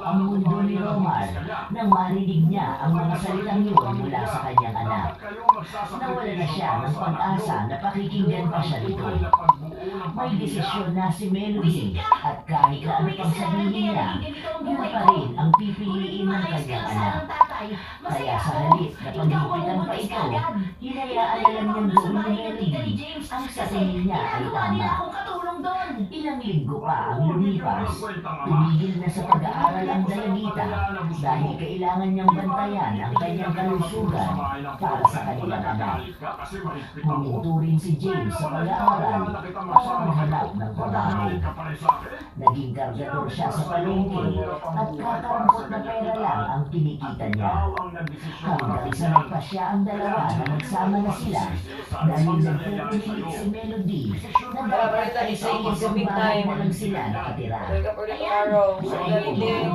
ang mundo ni Romar nang marinig niya ang mga salitang yun mula sa kanyang anak. Nawala na siya ng pag-asa na pakikinggan pa siya nito. May desisyon na si Melody at kahit na ano pang sabihin niya, yun pa rin ang pipiliin ng kanyang anak. Kaya sa halip na paghihipitan pa ito, hinayaan na lang niyang gawin ni Melody ang sa tingin niya ay tama. Ilang linggo pa ang lumipas, tumigil na sa pag-aaral ang dalagita dahil kailangan niyang bantayan ang kanyang kalusugan para sa kanilang anak. Huminto rin si James sa pag-aaral para maghanap ng trabaho. Naging kargador siya sa palengke at kakarampot na pera lang ang kinikita niya. Hanggang sa nagpasya ang dalawa na magsama na sila dahil nagpupulit si Melody na dapat ay sa isang bahay na lang sila nakatira. Wake up early tomorrow. So, galing din.